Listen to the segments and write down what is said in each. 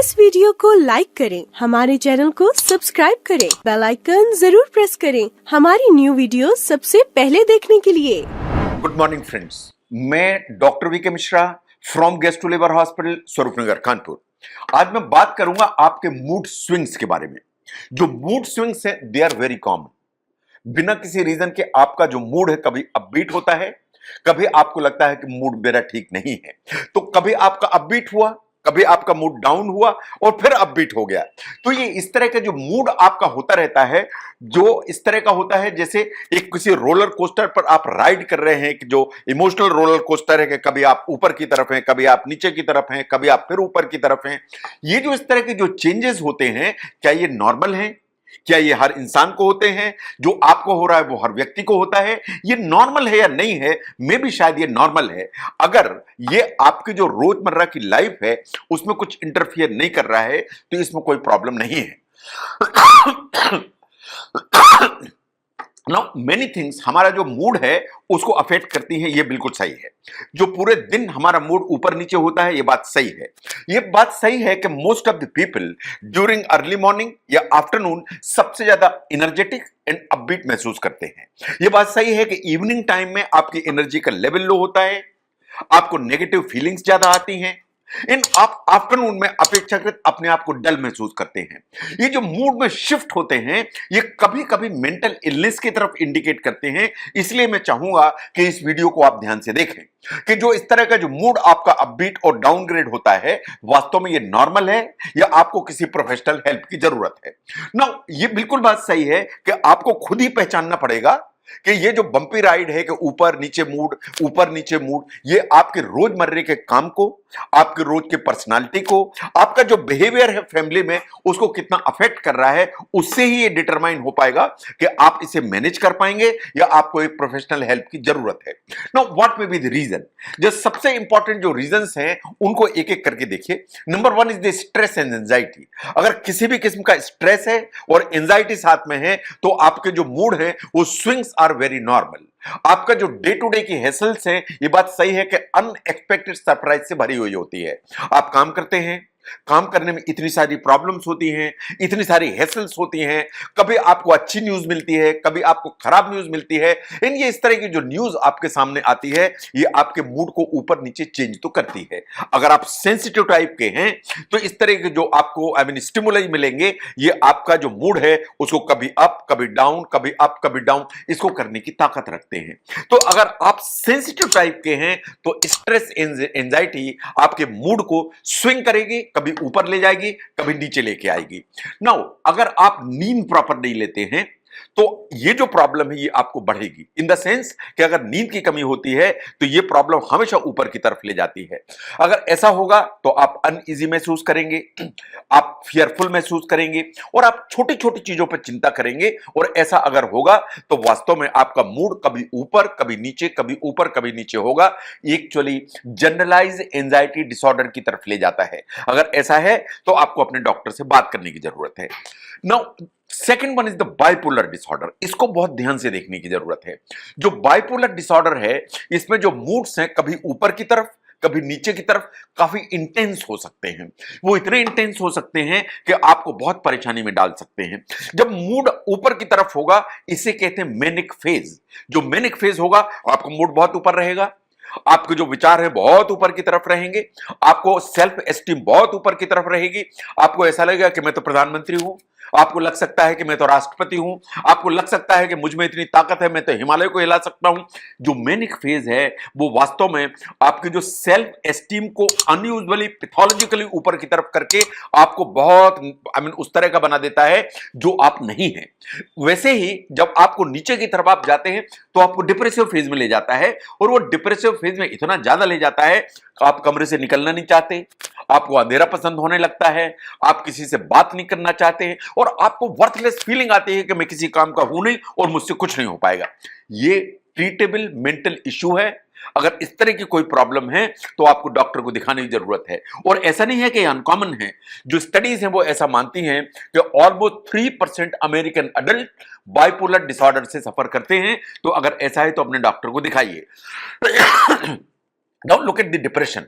इस वीडियो को लाइक करें, हमारे चैनल को सब्सक्राइब करें, बेल आइकन जरूर प्रेस करें हमारी न्यू वीडियो सबसे पहले देखने के लिए। गुड मॉर्निंग फ्रेंड्स, मैं doctor VK Mishra from guest to labour hospital Swaroopnagar Kanpur. आज मैं बात करूंगा आपके मूड स्विंग्स के बारे में। जो मूड स्विंग्स है दे आर वेरी कॉमन। बिना किसी रीजन के आपका जो मूड है कभी अपबीट होता है, कभी आपको लगता है कि मूड मेरा ठीक नहीं है, तो कभी आपका अपबीट हुआ, कभी आपका मूड डाउन हुआ और फिर अपबीट हो गया। तो ये इस तरह का जो मूड आपका होता रहता है, जो इस तरह का होता है जैसे एक किसी रोलर कोस्टर पर आप राइड कर रहे हैं कि जो इमोशनल रोलर कोस्टर है कि कभी आप ऊपर की तरफ हैं, कभी आप नीचे की तरफ हैं, कभी आप फिर ऊपर की तरफ हैं। ये जो इस तरह के जो चेंजेस होते हैं, क्या ये नॉर्मल हैं? क्या ये हर इंसान को होते हैं? जो आपको हो रहा है वो हर व्यक्ति को होता है? ये नॉर्मल है या नहीं है? मे भी शायद ये नॉर्मल है। अगर ये आपकी जो रोजमर्रा की लाइफ है उसमें कुछ इंटरफियर नहीं कर रहा है तो इसमें कोई प्रॉब्लम नहीं है। नाउ मेनी थिंग्स हमारा जो मूड है उसको अफेक्ट करती है, ये बिल्कुल सही है। जो पूरे दिन हमारा मूड ऊपर नीचे होता है ये बात सही है। ये बात सही है कि most of the people during early morning या आफ्टरनून सबसे ज्यादा एनर्जेटिक एंड अपबीट महसूस करते हैं। ये बात सही है कि इवनिंग टाइम में आपकी एनर्जी का लेवल लो होता है, आपको नेगेटिव फीलिंग्स ज्यादा आती हैं। इन आप आफ्टरनून में अपेक्षाकृत अपने आप को डल महसूस करते हैं। ये जो मूड में शिफ्ट होते हैं ये कभी कभी मेंटल इलनेस की तरफ इंडिकेट करते हैं। इसलिए मैं चाहूंगा कि इस वीडियो को आप ध्यान से देखें कि जो इस तरह का जो मूड आपका अपबीट और डाउनग्रेड होता है वास्तव में ये नॉर्मल है या आपको किसी प्रोफेशनल हेल्प की जरूरत है। ना ये बिल्कुल बात सही है कि आपको खुद ही पहचानना पड़ेगा कि ये जो बम्पी राइड है कि ऊपर नीचे मूड, ये आपके रोजमर्रे के काम को, आपके रोज के पर्सनालिटी को, आपका जो बिहेवियर है फैमिली में उसको कितना अफेक्ट कर रहा है, उससे ही ये डिटरमाइन हो पाएगा कि आप इसे मैनेज कर पाएंगे या आपको एक प्रोफेशनल हेल्प की जरूरत है। Now what may be the reason? जो सबसे इंपॉर्टेंट जो रीजंस हैं उनको एक एक करके देखिए। Number one is the stress and anxiety. अगर किसी भी किस्म का स्ट्रेस है और एंजाइटी साथ में है तो आपके जो मूड है वो स्विंग्स आर वेरी नॉर्मल। आपका जो डे टू डे की हेसल्स है ये बात सही है कि अनएक्सपेक्टेड सरप्राइज से भरी हुई होती है। आप काम करते हैं, काम करने में इतनी सारी प्रॉब्लम्स होती हैं, इतनी सारी हेसल्स होती हैं। कभी आपको अच्छी न्यूज मिलती है, कभी आपको खराब न्यूज मिलती है। इन ये इस तरह की जो न्यूज आपके सामने आती है ये आपके मूड को ऊपर नीचे चेंज तो करती है। अगर आप सेंसिटिव टाइप के हैं तो इस तरह के जो आपको स्टिमुलाई मिलेंगे ये आपका जो मूड है उसको कभी अप कभी डाउन, कभी अप कभी डाउन, इसको करने की ताकत रखते हैं। तो अगर आप सेंसिटिव टाइप के हैं तो स्ट्रेस एंजाइटी आपके मूड को स्विंग करेगी, कभी ऊपर ले जाएगी, कभी नीचे लेके आएगी। नाउ अगर आप नींद प्रॉपर नहीं लेते हैं तो ये जो प्रॉब्लम है ये आपको बढ़ेगी। इन द सेंस कि अगर नींद की कमी होती है तो ये प्रॉब्लम हमेशा ऊपर की तरफ ले जाती है। अगर ऐसा होगा तो आप अनईजी महसूस करेंगे, आप फियरफुल महसूस करेंगे और आप छोटी छोटी चीजों पर चिंता करेंगे। और ऐसा अगर होगा तो वास्तव में आपका मूड कभी ऊपर कभी नीचे, कभी ऊपर कभी नीचे होगा। एक्चुअली जनरलाइज एंजाइटी डिसऑर्डर की तरफ ले जाता है। अगर ऐसा है तो आपको अपने डॉक्टर से बात करने की जरूरत है। Now second one is the bipolar disorder. इसको बहुत ध्यान से देखने की जरूरत है। जो बाइपोलर डिसऑर्डर है इसमें जो मूड्स हैं कभी ऊपर की तरफ कभी नीचे की तरफ काफी इंटेंस हो सकते हैं। वो इतने इंटेंस हो सकते हैं कि आपको बहुत परेशानी में डाल सकते हैं। जब मूड ऊपर की तरफ होगा इसे कहते हैं मैनिक फेज। जो मैनिक फेज होगा आपका मूड बहुत ऊपर रहेगा, आपके जो विचार है बहुत ऊपर की तरफ रहेंगे, आपको सेल्फ एस्टीम बहुत ऊपर की तरफ रहेगी। आपको ऐसा लगेगा कि मैं तो प्रधानमंत्री हूं, आपको लग सकता है कि मैं तो राष्ट्रपति हूं, आपको लग सकता है कि मुझ में इतनी ताकत है मैं तो हिमालय को हिला सकता हूं। जो मैनिक फेज है वो वास्तव में आपकी जो सेल्फ एस्टीम को अनयूजुअली पैथोलॉजिकली ऊपर की तरफ करके आपको बहुत उस तरह का बना देता है जो आप नहीं हैं। वैसे ही जब आपको नीचे की तरफ आप जाते हैं तो आपको डिप्रेसिव फेज में ले जाता है और वो डिप्रेसिव फेज में इतना ज्यादा ले जाता है कि आप कमरे से निकलना नहीं चाहते, आपको अंधेरा पसंद होने लगता है, आप किसी से बात नहीं करना चाहते हैं और आपको वर्थलेस फीलिंग आती है कि मैं किसी काम का हूं नहीं और मुझसे कुछ नहीं हो पाएगा। ये ट्रीटेबल मेंटल इश्यू है। अगर इस तरह की कोई प्रॉब्लम है तो आपको डॉक्टर को दिखाने की जरूरत है। और ऐसा नहीं है कि अनकॉमन है। जो स्टडीज हैं वो ऐसा मानती हैं कि almost 3% American adult bipolar disorder से सफर करते हैं। तो अगर ऐसा है तो अपने डॉक्टर को दिखाइए। Now look at the depression.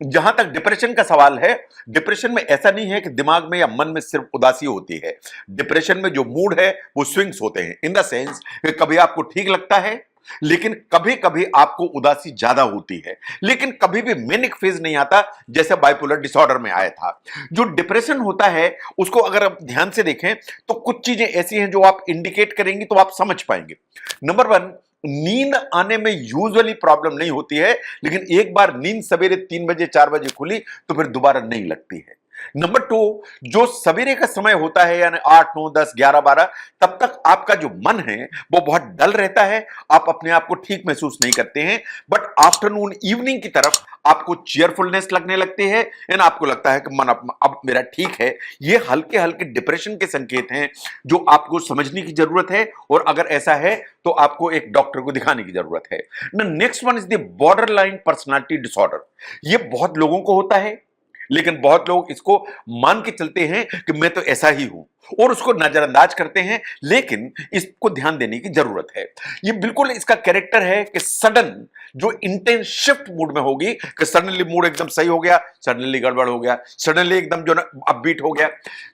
जहां तक डिप्रेशन का सवाल है, डिप्रेशन में ऐसा नहीं है कि दिमाग में या मन में सिर्फ उदासी होती है। डिप्रेशन में जो मूड है वो स्विंग्स होते हैं, इन द सेंस कि कभी आपको ठीक लगता है लेकिन कभी कभी आपको उदासी ज्यादा होती है, लेकिन कभी भी मैनिक फेज नहीं आता जैसे बाइपोलर डिसऑर्डर में आया था। जो डिप्रेशन होता है उसको अगर आप ध्यान से देखें तो कुछ चीजें ऐसी हैं जो आप इंडिकेट करेंगी तो आप समझ पाएंगे। नंबर वन, नींद आने में यूजुअली प्रॉब्लम नहीं होती है, लेकिन एक बार नींद सवेरे 3 बजे 4 बजे खुली तो फिर दोबारा नहीं लगती है। नंबर टू, जो सवेरे का समय होता है यानी 8 9 10 11 12, तब तक आपका जो मन है वो बहुत डल रहता है, आप अपने आप को ठीक महसूस नहीं करते हैं। बट आफ्टरनून इवनिंग की तरफ आपको चीयरफुलनेस लगने लगती है एंड आपको लगता है कि मन अब मेरा ठीक है। ये हल्के हल्के डिप्रेशन के संकेत हैं जो आपको समझने की जरूरत है, और अगर ऐसा है तो आपको एक डॉक्टर को दिखाने की जरूरत है। Next one is the border line personality disorder. ये बहुत लोगों को होता है, लेकिन बहुत लोग इसको मान के चलते हैं कि मैं तो ऐसा ही हूं और उसको नजरअंदाज करते हैं, लेकिन इसको ध्यान देने की जरूरत है। ये बिल्कुल इसका कैरेक्टर है कि सडन जो इंटेंस शिफ्ट मूड में होगी कि सडनली मूड एकदम सही हो गया, सडनली गड़बड़ हो गया, सडनली एकदम जो ना अपबीट हो गया।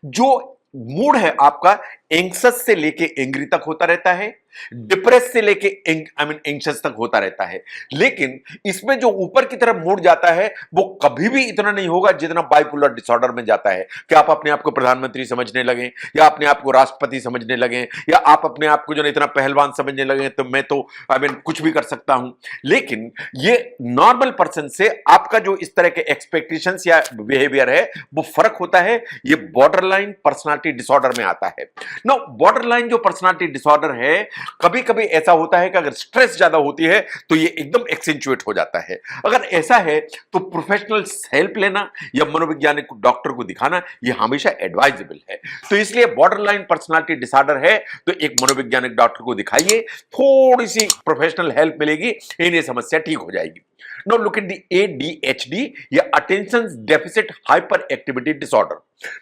जो मूड है आपका एंग्सस से लेके एंग्री तक होता रहता है, डिप्रेस से लेके एंग्शियस तक होता रहता है, लेकिन इसमें जो ऊपर की तरफ मूड जाता है वो कभी भी इतना नहीं होगा जितना बाइपोलर डिसऑर्डर में जाता है कि आप अपने आप को प्रधानमंत्री समझने लगे, या अपने आप को राष्ट्रपति समझने लगे, या आप अपने आप को जो इतना पहलवान समझने लगे तो मैं तो कुछ भी कर सकता हूं। लेकिन ये नॉर्मल पर्सन से आपका जो इस तरह के एक्सपेक्टेशंस या बिहेवियर है वो फर्क होता है। ये बॉर्डर लाइन पर्सनैलिटी डिसऑर्डर में आता है। नो, बॉर्डर लाइन जो पर्सनैलिटी डिसऑर्डर है, कभी कभी ऐसा होता है कि अगर स्ट्रेस ज्यादा होती है तो ये एकदम एक्सेंचुएट हो जाता है। अगर ऐसा है तो प्रोफेशनल हेल्प लेना या मनोवैज्ञानिक डॉक्टर को दिखाना ये हमेशा एडवाइजेबल है। तो इसलिए बॉर्डर लाइन पर्सनैलिटी डिसऑर्डर है तो एक मनोवैज्ञानिक डॉक्टर को दिखाइए, थोड़ी सी प्रोफेशनल हेल्प मिलेगी, ये समस्या ठीक हो जाएगी। Now look at the ADHD या attention deficit hyper activity disorder.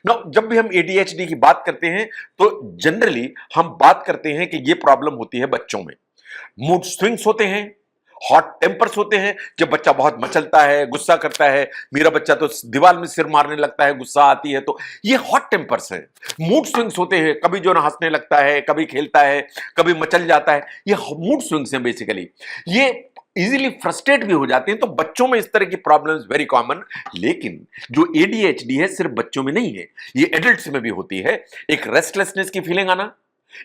Now जब भी हम ADHD की बात करते हैं तो जनरली हम बात करते हैं कि ये प्रॉब्लम होती है बच्चों में। मूड स्विंग्स होते हैं, हॉट टेम्पर्स होते हैं, जब बच्चा बहुत मचलता है, गुस्सा करता है, मेरा बच्चा तो दीवार में सिर मारने लगता है, गुस्सा आती है, तो ये हॉट टेम्पर्स हैं। मूड स्विंग्स होते हैं, कभी जो ना हंसने लगता है, कभी खेलता है, कभी मचल जाता है, ये मूड स्विंग्स हैं बेसिकली। ये इजीली फ्रस्ट्रेट भी हो जाते हैं, तो बच्चों में इस तरह की प्रॉब्लम्स वेरी कॉमन। लेकिन जो ADHD है सिर्फ बच्चों में नहीं है, ये एडल्ट्स में भी होती है। एक रेस्टलेसनेस की फीलिंग आना,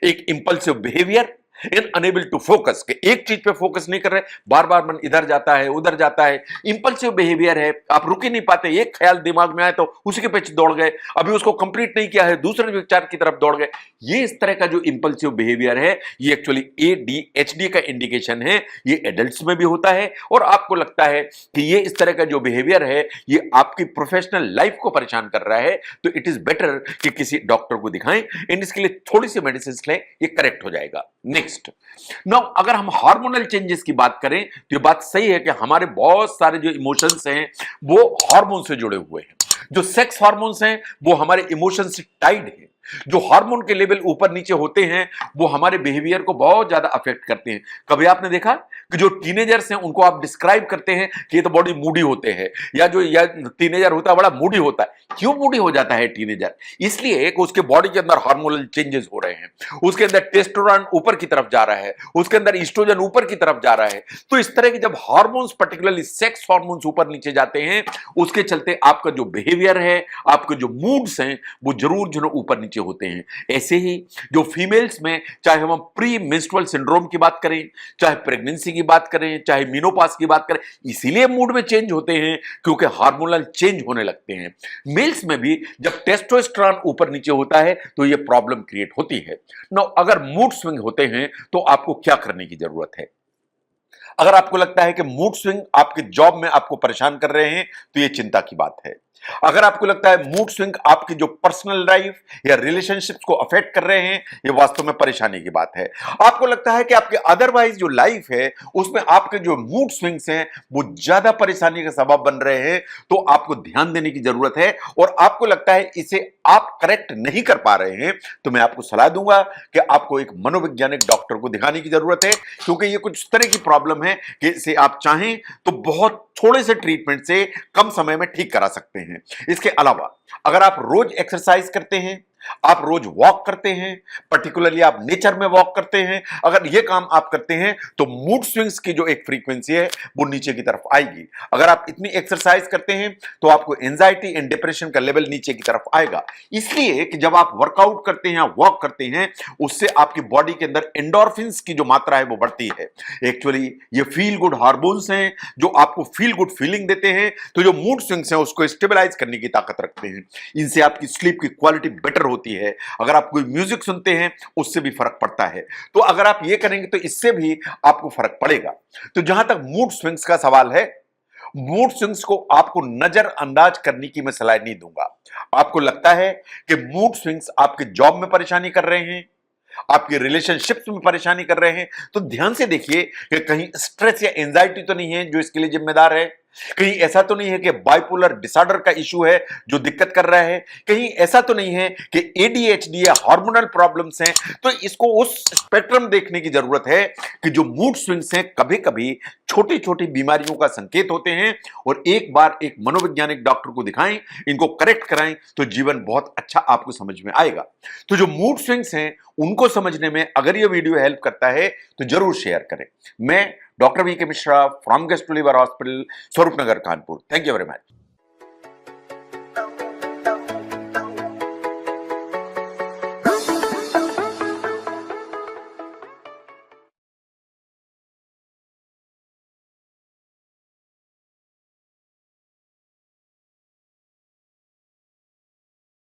एक impulsive behaviour and unable to focus, कि एक चीज पे फोकस नहीं कर रहे, बार बार मन इधर जाता है उधर जाता है। इंपल्सिव बिहेवियर है, आप रुक ही नहीं पाते, एक ख्याल दिमाग में आए तो उसी के पीछे दौड़ गए, अभी उसको कंप्लीट नहीं किया है दूसरे विचार की तरफ दौड़ गए। ये इस तरह का जो इंपल्सिव बिहेवियर है ये एक्चुअली ADHD का इंडिकेशन है। ये एडल्ट्स में भी होता है और आपको लगता है कि ये इस तरह का जो बिहेवियर है ये आपकी प्रोफेशनल लाइफ को परेशान कर रहा है, तो इट इज बेटर कि किसी डॉक्टर को दिखाएं एंड इसके लिए थोड़ी सी मेडिसिन लें, ये करेक्ट हो जाएगा। नेक्स्ट नाउ, अगर हम हार्मोनल चेंजेस की बात करें तो ये बात सही है कि हमारे बहुत सारे जो इमोशंस हैं वो हार्मोन से जुड़े हुए हैं। जो सेक्स हार्मोन्स हैं वो हमारे इमोशन से टाइड है। जो हार्मोन के लेवल ऊपर नीचे होते हैं वो हमारे बिहेवियर को बहुत ज्यादा अफेक्ट करते हैं। कभी आपने देखा कि जो टीनेजर्स हैं उनको आप डिस्क्राइब करते हैं कि ये तो बड़ी मूडी होते हैं, या जो टीनेजर होता है बड़ा मूडी होता है। क्यों मूडी हो जाता है टीनेजर? इसलिए कि उसके बॉडी के अंदर हार्मोनल चेंजेस हो रहे हैं, उसके अंदर टेस्टोस्टेरोन ऊपर की तरफ जा रहा है, उसके अंदर एस्ट्रोजन ऊपर की तरफ जा रहा है। तो इस तरह के जब हार्मोन्स, पर्टिकुलरली सेक्स हार्मोन्स ऊपर नीचे जाते हैं, उसके चलते आपका जो बिहेवियर है, आपके जो मूड्स हैं वो जरूर जो ऊपर नीचे होते हैं। ऐसे ही जो फीमेल्स में, चाहे हम प्री मेंस्ट्रुअल सिंड्रोम की बात करें, चाहे प्रेगनेंसी की बात करें, चाहे मेनोपॉज की बात करें, इसीलिए मूड में चेंज होते हैं क्योंकि हार्मोनल चेंज होने लगते हैं। मेल्स में भी जब टेस्टोस्टेरोन ऊपर नीचे होता है तो यह प्रॉब्लम क्रिएट होती है। नाउ, अगर मूड स्विंग होते हैं तो आपको क्या करने की जरूरत है? अगर आपको लगता है कि मूड स्विंग आपके जॉब में आपको परेशान कर रहे हैं तो यह चिंता की बात है। अगर आपको लगता है मूड स्विंग आपकी जो पर्सनल लाइफ या रिलेशनशिप्स को अफेक्ट कर रहे हैं, ये वास्तव में परेशानी की बात है। आपको लगता है कि आपके अदरवाइज जो लाइफ है उसमें आपके जो मूड स्विंग्स हैं वो ज्यादा परेशानी का सबब बन रहे हैं, तो आपको ध्यान देने की जरूरत है। और आपको लगता है इसे आप करेक्ट नहीं कर पा रहे हैं, तो मैं आपको सलाह दूंगा कि आपको एक मनोवैज्ञानिक डॉक्टर को दिखाने की जरूरत है, क्योंकि ये कुछ तरह की प्रॉब्लम है कि इसे आप चाहें तो बहुत थोड़े से ट्रीटमेंट से कम समय में ठीक करा सकते हैं। इसके अलावा अगर आप रोज एक्सरसाइज करते हैं, आप रोज वॉक करते हैं, पर्टिकुलरली आप नेचर में वॉक करते हैं, अगर ये काम आप करते हैं तो मूड स्विंग्स की जो एक फ्रीक्वेंसी है वो नीचे की तरफ आएगी। अगर आप इतनी एक्सरसाइज करते हैं तो आपको एंजाइटी एंड डिप्रेशन का लेवल नीचे की तरफ आएगा। इसलिए कि जब आप वर्कआउट करते हैं, वॉक करते हैं, उससे आपकी बॉडी के अंदर एंडोर्फिन्स की जो मात्रा है वो बढ़ती है। एक्चुअली ये फील गुड हार्मोन्स हैं जो आपको फील गुड फीलिंग देते हैं, तो जो मूड स्विंग्स हैं उसको स्टेबलाइज करने की ताकत रखते हैं। इनसे आपकी स्लीप की क्वालिटी बेटर होती है। अगर आप कोई म्यूजिक सुनते हैं उससे भी फर्क पड़ता है। तो अगर आप ये करेंगे तो इससे भी आपको फर्क पड़ेगा। तो जहां तक मूड स्विंग्स का सवाल है, मूड स्विंग्स को आपको नजरअंदाज करने की मैं सलाह नहीं दूंगा। आपको लगता है कि मूड स्विंग्स आपके जॉब में परेशानी कर रहे हैं, आपके रिलेशनशिप्स में परेशानी कर रहे हैं, तो ध्यान से देखिए कि कहीं स्ट्रेस या एंजाइटी तो नहीं है जो इसके लिए जिम्मेदार है। कहीं ऐसा तो नहीं है कि बाइपोलर डिसऑर्डर का इशू है जो दिक्कत कर रहा है। कहीं ऐसा तो नहीं है कि एडीएचडी या हार्मोनल प्रॉब्लम्स हैं। तो इसको उस स्पेक्ट्रम देखने की जरूरत है कि जो मूड स्विंग्स हैं कभी कभी छोटी छोटी बीमारियों का संकेत होते हैं, और एक बार एक मनोवैज्ञानिक डॉक्टर को दिखाएं, इनको करेक्ट कराएं, तो जीवन बहुत अच्छा आपको समझ में आएगा। तो जो मूड स्विंग्स हैं उनको समझने में अगर ये वीडियो हेल्प करता है तो जरूर शेयर करें। मैं doctor V K Mishra from Gastro Liver Hospital, Swaroop Nagar, Kanpur. Thank you very much.